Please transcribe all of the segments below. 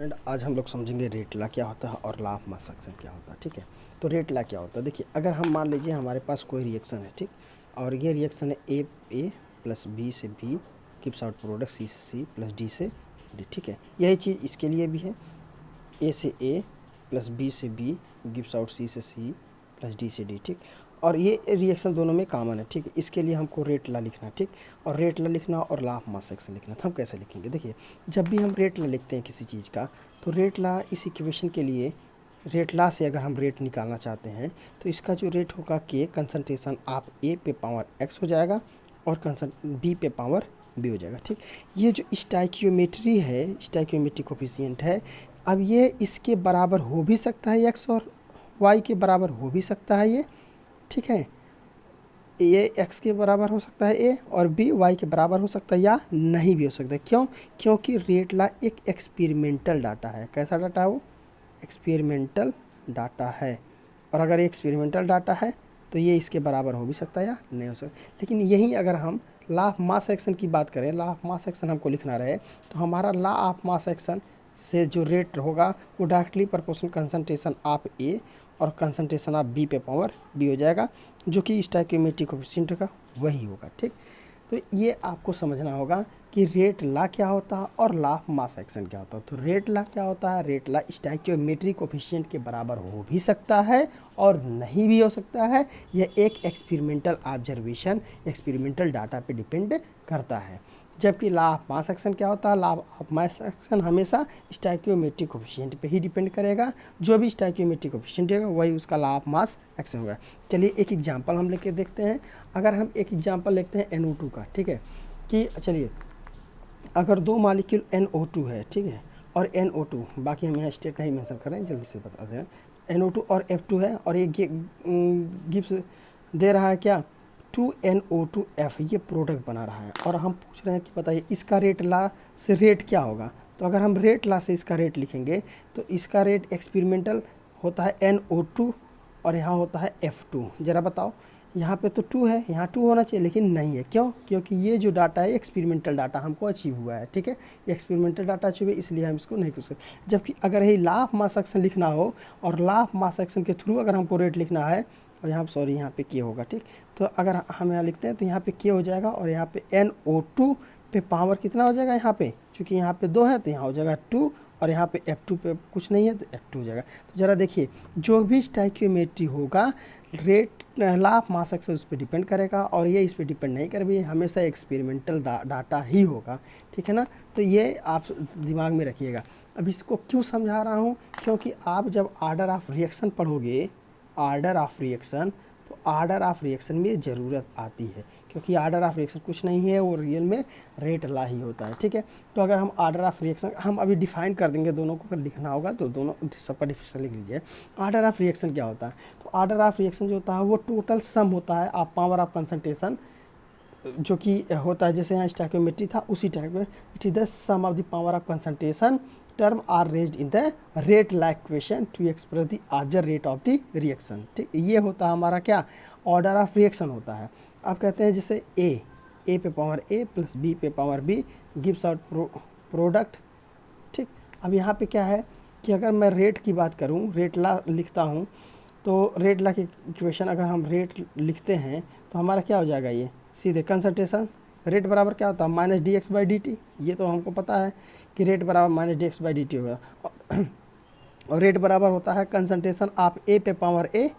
And आज हम लोग समझेंगे रेट ला क्या होता है और ला ऑफ मास एक्शन क्या होता है। ठीक है, तो रेट ला क्या होता है, देखिए अगर हम मान लीजिए हमारे पास कोई रिएक्शन है, ठीक, और ये रिएक्शन है ए प्लस बी से B gives out product C से सी प्लस डी से डी। ठीक है, यही चीज़ इसके लिए भी है, ए से ए प्लस बी से बी गिव्स आउट सी से सी प्लस डी से डी। ठीक, और ये रिएक्शन दोनों में कॉमन है। ठीक, इसके लिए हमको रेट ला लिखना है। ठीक, और रेट ला लिखना और ला ऑफ मास एक्शन लिखना। तो हम कैसे लिखेंगे, देखिए जब भी हम रेट ला लिखते हैं किसी चीज़ का, तो रेट ला इस इक्वेशन के लिए रेट ला से अगर हम रेट निकालना चाहते हैं तो इसका जो रेट होगा के कंसंट्रेशन आप ए पे पावर एक्स हो जाएगा और बी पे पावर बी हो जाएगा। ठीक, ये जो स्टाइकियोमेट्री है, स्टाइकियोमेट्री कोफिशिएंट है, अब ये इसके बराबर हो भी सकता है एक्स और वाई के बराबर हो भी सकता है ये। ठीक है, ये एक्स के बराबर हो सकता है ए और बी वाई के बराबर हो सकता है या नहीं भी हो सकता है। क्यों? क्योंकि रेट ला एक एक्सपेरिमेंटल डाटा है। कैसा डाटा है वो? एक्सपेरिमेंटल डाटा है, और अगर एक्सपेरिमेंटल डाटा है तो ये इसके बराबर हो भी सकता है या नहीं हो सकता। लेकिन यही अगर हम ला ऑफ मास एक्शन की बात करें, ला ऑफ मास एक्शन हमको लिखना रहे, तो हमारा ला ऑफ मास एक्शन से जो रेट होगा वो डायरेक्टली प्रोपोर्शनल कंसंट्रेशन ऑफ ए और कंसंट्रेशन ऑफ बी पे पावर बी हो जाएगा, जो कि स्टोइकियोमेट्रिक कोएफिशिएंट का वही होगा। ठीक, तो ये आपको समझना होगा कि रेट ला क्या होता है और ला ऑफ मास एक्शन क्या होता है। तो रेट ला क्या होता है? रेट ला स्टोइकियोमेट्रिक कोएफिशिएंट के बराबर हो भी सकता है और नहीं भी हो सकता है। यह एक एक्सपेरिमेंटल ऑब्जर्वेशन, एक्सपेरिमेंटल डाटा पे डिपेंड करता है। जबकि ला ऑफ मास एक्शन क्या होता है? ला ऑफ मास एक्शन हमेशा स्टोइकियोमेट्रिक कोएफिशिएंट पे ही डिपेंड करेगा। जो भी स्टोइकियोमेट्रिक कोएफिशिएंट होगा वही उसका ला ऑफ मास एक्शन होगा। चलिए एक एग्जांपल हम लेके देखते हैं। अगर हम एक एग्जांपल लेते हैं NO2 का, ठीक है, कि चलिए अगर दो मालिक्यूल NO2 है, ठीक है, और NO2, बाकी हम यहाँ स्टेट नहीं मेंशन कर रहे हैं, जल्दी से बता दें, NO2 और F2 है, और ये गिब्स दे रहा है क्या? 2NO2F, ये प्रोडक्ट बना रहा है, और हम पूछ रहे हैं कि बताइए इसका रेट ला से रेट क्या होगा। तो अगर हम रेट ला से इसका रेट लिखेंगे तो इसका रेट एक्सपेरिमेंटल होता है NO2 और यहाँ होता है F2। ज़रा बताओ, यहाँ पे तो 2 है, यहाँ 2 होना चाहिए, लेकिन नहीं है। क्यों? क्योंकि ये जो डाटा है एक्सपेरिमेंटल डाटा हमको अचीव हुआ है। ठीक है, ये एक्सपेरिमेंटल डाटा अचीव है, इसलिए हम इसको नहीं पूछ सकते। जबकि अगर यही ला ऑफ मास एक्शन लिखना हो और ला ऑफ मास एक्शन के थ्रू अगर हमको रेट लिखना है, और यहाँ सॉरी यहाँ पे के होगा, ठीक, तो अगर हम यहाँ लिखते हैं तो यहाँ पे के हो जाएगा, और यहाँ पे NO2 पे पावर कितना हो जाएगा यहाँ पे, चूँकि यहाँ पे 2 है तो यहाँ हो जाएगा 2, और यहाँ पे F2 पे कुछ नहीं है तो F2 हो जाएगा। तो ज़रा देखिए, जो भी स्टोइकियोमेट्री होगा rate La of mass action उस पर डिपेंड करेगा, और ये इस पर डिपेंड नहीं करेगी, हमेशा एक्सपेरिमेंटल डाटा ही होगा। ठीक है ना, तो ये आप दिमाग में रखिएगा। अब इसको क्यों समझा रहा हूँ? क्योंकि आप जब ऑर्डर ऑफ रिएक्शन पढ़ोगे, ऑर्डर ऑफ रिएक्शन, तो ऑर्डर ऑफ रिएक्शन में ज़रूरत आती है, क्योंकि ऑर्डर ऑफ रिएक्शन कुछ नहीं है, वो रियल में रेट ला ही होता है। ठीक है, तो अगर हम ऑर्डर ऑफ रिएक्शन हम अभी डिफाइन कर देंगे, दोनों को अगर लिखना होगा तो दोनों सबका डिफिनेशन लिख लीजिए। ऑर्डर ऑफ रिएक्शन क्या होता है? तो ऑर्डर ऑफ रिएक्शन जो होता है वो टोटल सम होता है ऑफ पावर ऑफ कंसंट्रेशन, जो कि होता है जैसे यहाँ स्टोइकियोमेट्री था उसी टाइप में, it is the sum of the power of concentration term are raised in the rate law equation to express the observe rate of the reaction. ठीक, ये होता है हमारा क्या? ऑर्डर ऑफ रिएक्शन होता है। आप कहते हैं जैसे ए पे पावर ए प्लस बी पे power B gives out product. ठीक, अब यहाँ पे क्या है कि अगर मैं रेट की बात करूँ, रेट ला लिखता हूँ, तो रेट ला की इक्वेशन अगर हम रेट लिखते हैं तो हमारा क्या हो जाएगा? ये सीधे कंसंट्रेशन रेट बराबर क्या होता है? Minus dx/dt। ये तो हमको पता है कि रेट बराबर माइनस dx/dt होगा, और रेट बराबर होता है कंसंट्रेशन आप ए पे पावर ए,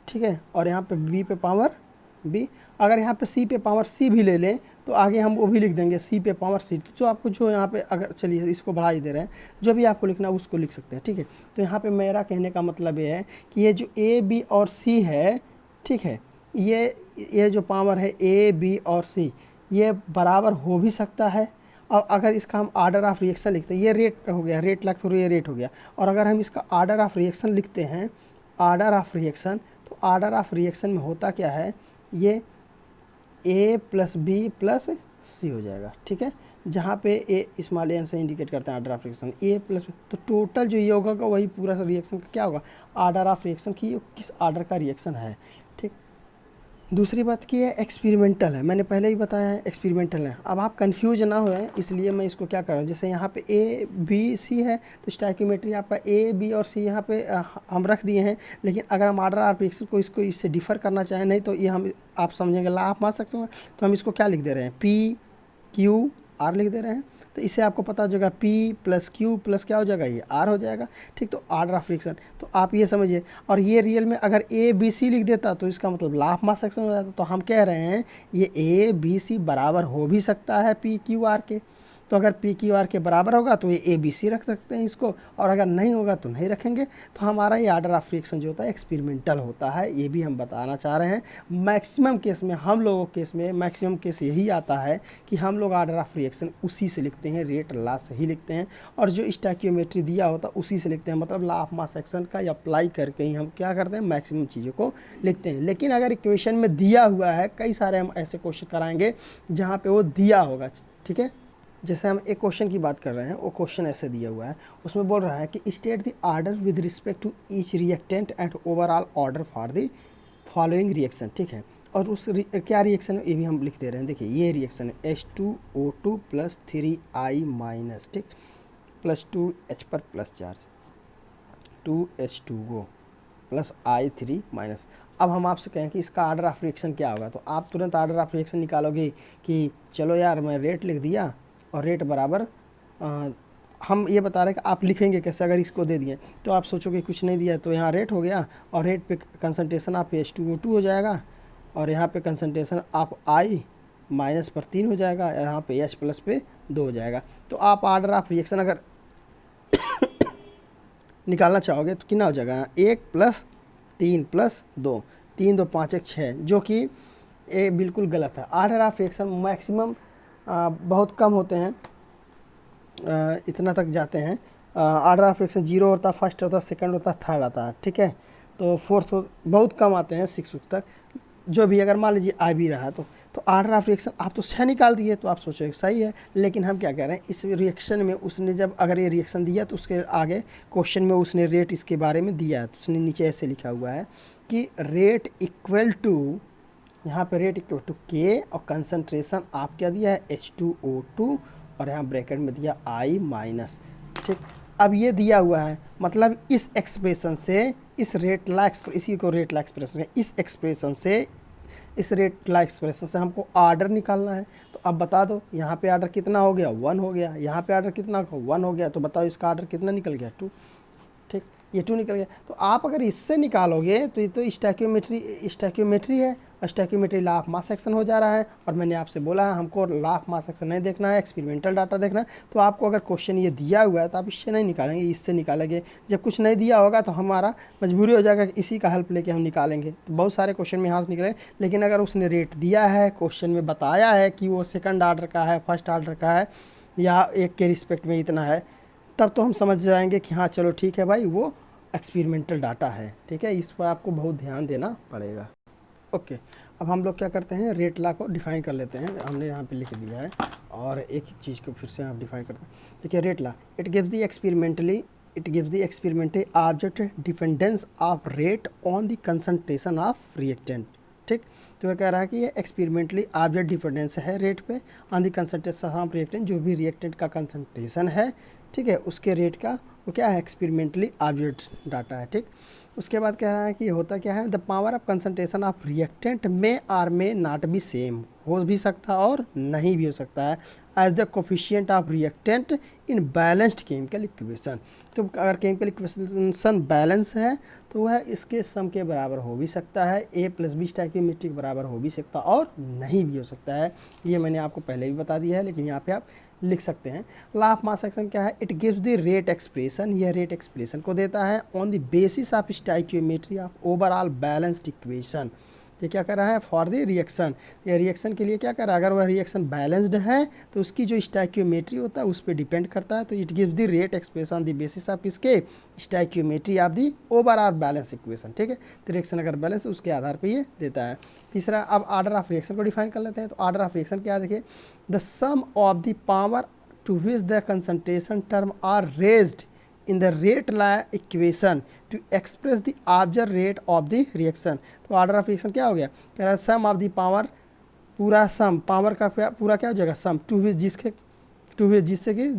ठीक है, और यहाँ पे बी पे पावर बी। अगर यहाँ पे सी पे पावर सी भी ले लें तो आगे हम वो भी लिख देंगे सी पे पावर सी। तो जो आपको जो यहाँ पे, अगर चलिए इसको बढ़ा ही दे रहे हैं, जो भी आपको लिखना है उसको लिख सकते हैं। ठीक है, तो यहाँ पे मेरा कहने का मतलब ये है कि ये जो ए बी और सी है, ठीक है, ये जो पावर है ए बी और सी, ये बराबर हो भी सकता है। और अगर इसका हम ऑर्डर ऑफ रिएक्शन लिखते हैं, ये रेट हो गया, रेट लग थोड़ा ये रेट हो गया, और अगर हम इसका ऑर्डर ऑफ रिएक्शन लिखते हैं, ऑर्डर ऑफ रिएक्शन, तो ऑर्डर ऑफ रिएक्शन में होता क्या है? ये ए प्लस बी प्लस सी हो जाएगा। ठीक है, जहाँ पे ए स्मॉल एन से इंडिकेट करते हैं order of reaction, A plus, तो टोटल जो ये होगा वही पूरा रिएक्शन का क्या होगा? ऑर्डर ऑफ रिएक्शन की किस ऑर्डर का रिएक्शन है। ठीक, दूसरी बात की है एक्सपेरिमेंटल है, मैंने पहले ही बताया है एक्सपेरिमेंटल है। अब आप कंफ्यूज ना हो जाएं इसलिए मैं इसको क्या कर रहा हूँ, जैसे यहाँ पे ए बी सी है तो स्टोइकियोमेट्री आपका ए बी और सी यहाँ पे हम रख दिए हैं। लेकिन अगर हम ऑर्डर ऑफ रिएक्शन को इसको इससे डिफ़र करना चाहें, नहीं तो ये हम आप समझेंगे ला ऑफ मास एक्शन, तो हम इसको क्या लिख दे रहे हैं, पी क्यू आर लिख दे रहे हैं। तो इससे आपको पता हो जाएगा P प्लस क्यू प्लस क्या हो जाएगा, ये R हो जाएगा। ठीक, तो ऑर्डर ऑफ फ्रिक्शन, तो आप ये समझिए। और ये रियल में अगर A B C लिख देता तो इसका मतलब ला ऑफ मास एक्शन हो जाता। तो हम कह रहे हैं ये A B C बराबर हो भी सकता है P Q R के। तो अगर पी क्यू आर के बराबर होगा तो ये ए बी सी रख सकते हैं इसको, और अगर नहीं होगा तो नहीं रखेंगे। तो हमारा ये ऑर्डर ऑफ रिएक्शन जो होता है एक्सपेरिमेंटल होता है, ये भी हम बताना चाह रहे हैं। मैक्सिमम केस में, हम लोगों केस में मैक्सिमम केस यही आता है कि हम लोग ऑर्डर ऑफ रिएक्शन उसी से लिखते हैं, रेट ला से ही लिखते हैं, और जो स्टोइकियोमेट्री दिया होता है उसी से लिखते हैं। मतलब ला ऑफ मास एक्शन का अप्लाई करके ही हम क्या करते हैं, मैक्सिमम चीज़ों को लिखते हैं। लेकिन अगर इक्वेशन में दिया हुआ है, कई सारे हम ऐसे क्वेश्चन कराएंगे जहाँ पे वो दिया होगा, ठीक है। जैसे हम एक क्वेश्चन की बात कर रहे हैं, वो क्वेश्चन ऐसे दिया हुआ है, उसमें बोल रहा है कि state the order with respect to each reactant and overall order for the following reaction, ठीक है। और उस क्या रिएक्शन है ये भी हम लिख दे रहे हैं। देखिए ये रिएक्शन है H2O2 प्लस 3I माइनस, ठीक, प्लस 2H पर plus charge 2H2O plus I3 minus. अब हम आपसे कहें कि इसका ऑर्डर ऑफ रिएक्शन क्या होगा, तो आप तुरंत ऑर्डर ऑफ रिएक्शन निकालोगे कि चलो यार मैं रेट लिख दिया और रेट बराबर हम ये बता रहे हैं कि आप लिखेंगे कैसे। अगर इसको दे दिए तो आप सोचोगे कुछ नहीं दिया, तो यहाँ रेट हो गया और रेट पे कंसंट्रेशन आप H2O2 हो जाएगा, और यहाँ पे कंसंट्रेशन आप I माइनस पर 3 हो जाएगा, यहाँ पे H प्लस पे 2 हो जाएगा। तो आप ऑर्डर ऑफ रिएक्शन अगर निकालना चाहोगे तो कितना हो जाएगा, 1 प्लस 3 प्लस 2, 3 2 5 1 6, जो कि ये बिल्कुल गलत है। ऑर्डर ऑफ रिएक्शन मैक्सिमम बहुत कम होते हैं, इतना तक जाते हैं। ऑर्डर ऑफ रिएक्शन 0 होता है, फर्स्ट होता है, सेकंड होता है, थर्ड आता है, ठीक है। तो फोर्थ बहुत कम आते हैं, 6 तक। जो भी अगर मान लीजिए आ भी रहा है तो ऑर्डर ऑफ रिएक्शन आप तो 6 निकाल दिए, तो आप सोचेंगे सही है। लेकिन हम क्या कह रहे हैं, इस रिएक्शन में उसने जब अगर ये रिएक्शन दिया तो उसके आगे क्वेश्चन में उसने रेट इसके बारे में दिया है, तो उसने नीचे ऐसे लिखा हुआ है कि रेट इक्वल टू, यहाँ पे रेट इक्वल टू के, और कंसंट्रेशन आप क्या दिया है H2O2, और यहाँ ब्रैकेट में दिया I माइनस, ठीक। अब ये दिया हुआ है, मतलब इस एक्सप्रेशन से, इस रेट ला इसी को रेट ला एक्सप्रेशन है, इस एक्सप्रेशन से, इस रेट ला एक्सप्रेशन से हमको ऑर्डर निकालना है। तो अब बता दो यहाँ पे ऑर्डर कितना हो गया, 1 हो गया, यहाँ पे ऑर्डर कितना 1 हो गया, तो बताओ इसका ऑर्डर कितना निकल गया, 2, ठीक, ये 2 निकल गया। तो आप अगर इससे निकालोगे तो ये तो स्टोइकियोमेट्री है, और stoichiometry La of mass action हो जा रहा है। और मैंने आपसे बोला है हमको ला ऑफ मास एक्शन नहीं देखना है, एक्सपेरिमेंटल डाटा देखना है। तो आपको अगर क्वेश्चन ये दिया हुआ है तो आप इससे नहीं निकालेंगे, इससे निकालेंगे। जब कुछ नहीं दिया होगा तो हमारा मजबूरी हो जाएगा कि इसी का हेल्प लेके हम निकालेंगे। तो बहुत सारे क्वेश्चन में यहाँ से निकले, लेकिन अगर उसने रेट दिया है, क्वेश्चन में बताया है कि वो सेकंड ऑर्डर का है, फर्स्ट ऑर्डर का है, या एक के रिस्पेक्ट में इतना है, तब तो हम समझ जाएंगे कि हाँ चलो ठीक है भाई, वो एक्सपेरिमेंटल डाटा है, ठीक है। इस पर आपको बहुत ध्यान देना पड़ेगा। ओके, अब हम लोग क्या करते हैं, रेट ला को डिफाइन कर लेते हैं। हमने यहाँ पे लिख दिया है, और एक एक चीज़ को फिर से आप डिफाइन करते हैं। देखिए rate law, it gives the experimentally object dependence of rate on the concentration of reactant, ठीक। तो वह कह रहा है कि ये एक्सपेरिमेंटली ऑब्जेक्ट डिपेंडेंस है रेट पे on the concentration of reactant, जो भी रिएक्टेंट का कंसंट्रेशन है, ठीक है, उसके रेट का वो क्या है, एक्सपेरिमेंटली ऑब्जर्व्ड डाटा है, ठीक। उसके बाद कह रहा है कि होता क्या है, the power of concentration of reactant में are may not be same, हो भी सकता और नहीं भी हो सकता है, as the coefficient of reactant in balanced chemical equation. तो अगर केमिकल इक्वेशन बैलेंस है तो वह इसके सम के बराबर हो भी सकता है, A प्लस बी स्टोइकियोमेट्री के बराबर हो भी सकता और नहीं भी हो सकता है। ये मैंने आपको पहले भी बता दिया है, लेकिन यहाँ पे आप लिख सकते हैं। ला ऑफ मास एक्शन क्या है, it gives the rate expression, यह रेट एक्सप्रेशन को देता है on the basis of stoichiometry of overall balanced equation. ये क्या कर रहा है, फॉर द रिएक्शन, ये रिएक्शन के लिए क्या कर रहा है, अगर वह रिएक्शन बैलेंस्ड है तो उसकी जो स्टोइकियोमेट्री होता है उस पर डिपेंड करता है। तो it gives the rate expression the basis of किसके, stoichiometry of the overall balance equation, ठीक है। तो रिएक्शन अगर बैलेंस उसके आधार पर ये देता है। तीसरा, अब ऑर्डर ऑफ रिएक्शन को डिफाइन कर लेते हैं। तो ऑर्डर ऑफ रिएक्शन क्या, देखिए, the sum of the power to which the concentration term are raised in the rate law equation to express the observe rate of the reaction. तो order of reaction क्या हो गया, कह रहा है सम of the power, पूरा some power का पूरा क्या हो जाएगा सम, जिससे कि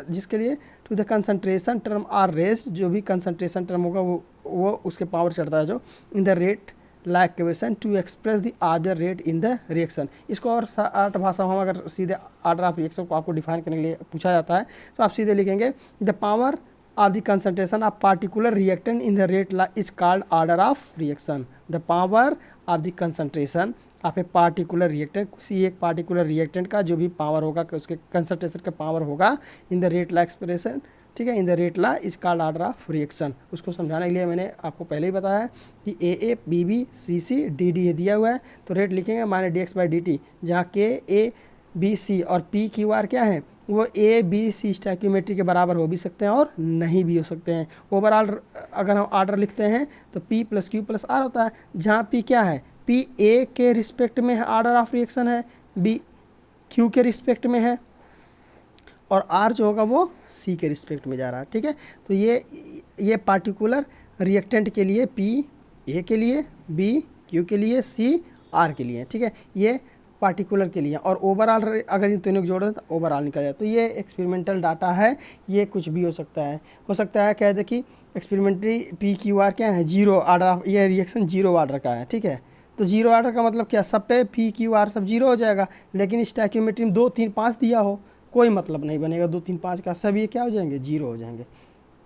जिसके लिए to the concentration term are raised, जो भी कंसंट्रेशन टर्म होगा वो उसके पावर चढ़ता है जो, इन the rate law equation to express the observe rate in the reaction. इसको और 8 भाषा में अगर सीधे ऑर्डर ऑफ रिएक्शन को आपको डिफाइन करने के लिए पूछा जाता है तो आप सीधे लिखेंगे the power of the concentration of particular reactant in the rate law is called order of reaction। the power of the concentration of a particular reactant, किसी एक particular reactant का जो भी पावर होगा उसके concentration का पावर होगा in the rate law expression, ठीक है, in the rate law is called order of reaction। उसको समझाने के लिए मैंने आपको पहले ही बताया है कि A B B C C D D दिया हुआ है तो रेट लिखेंगे minus D X by D T, जहाँ के ए बी सी और पी क्यू आर क्या है वो ए बी सी स्टैक्योमेट्री के बराबर हो भी सकते हैं और नहीं भी हो सकते हैं। ओवरऑल अगर हम आर्डर लिखते हैं तो P plus Q plus R होता है, जहाँ P क्या है, P ए के रिस्पेक्ट में है आर्डर ऑफ रिएक्शन है, B क्यू के रिस्पेक्ट में है और R जो होगा वो C के रिस्पेक्ट में जा रहा है। ठीक है, तो ये पार्टिकुलर रिएक्टेंट के लिए P ए के लिए, B क्यू के लिए, C R के लिए। ठीक है, ये पार्टिकुलर के लिए और ओवरऑल अगर इन तीनों को जोड़ दें तो ओवरऑल निकल जाए। तो ये एक्सपेरिमेंटल डाटा है, ये कुछ भी हो सकता है कह दे कि एक्सपेरिमेंटरी पी क्यू आर क्या है, जीरो ऑर्डर ऑफ, ये रिएक्शन जीरो ऑर्डर का है। ठीक है, तो जीरो ऑर्डर का मतलब क्या, सब पे पी क्यू आर सब जीरो हो जाएगा, लेकिन स्टैक्योमेट्री में 2 3 5 दिया हो कोई मतलब नहीं बनेगा, 2 3 5 का सब ये क्या हो जाएंगे, जीरो हो जाएंगे।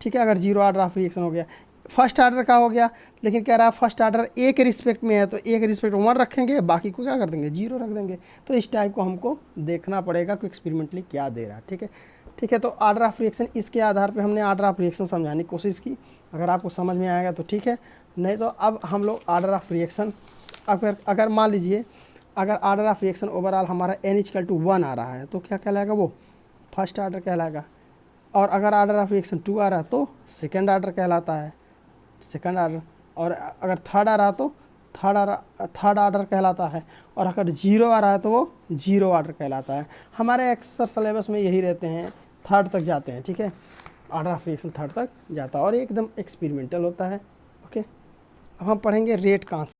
ठीक है, अगर जीरो ऑर्डर ऑफ रिएक्शन हो गया। फर्स्ट ऑर्डर का हो गया, लेकिन कह रहा है फर्स्ट ऑर्डर ए के रिस्पेक्ट में है तो ए के रिस्पेक्ट 1 रखेंगे, बाकी को क्या कर देंगे, जीरो रख देंगे। तो इस टाइप को हमको देखना पड़ेगा कि एक्सपेरिमेंटली क्या दे रहा है। ठीक है, तो ऑर्डर ऑफ रिएक्शन, इसके आधार पे हमने ऑर्डर ऑफ रिएक्शन समझाने की कोशिश की। अगर आपको समझ में आएगा तो ठीक है, नहीं तो अब हम लोग ऑर्डर ऑफ रिएक्शन, अगर मान लीजिए अगर ऑर्डर ऑफ रिएक्शन ओवरऑल हमारा n=1 आ रहा है तो क्या कहलाएगा, वो फर्स्ट ऑर्डर कहलाएगा। और अगर ऑर्डर ऑफ रिएक्शन 2 आ रहा है तो सेकेंड ऑर्डर कहलाता है, सेकंड ऑर्डर। और अगर थर्ड आ रहा तो थर्ड ऑर्डर कहलाता है। और अगर जीरो आ रहा है तो वो जीरो ऑर्डर कहलाता है। हमारे अक्सर सिलेबस में यही रहते हैं, थर्ड तक जाते हैं। ठीक है, ऑर्डर ऑफ रिएक्शन थर्ड तक जाता है और एकदम एक्सपेरिमेंटल होता है। ओके, अब हम पढ़ेंगे रेट कॉन्सेप्ट।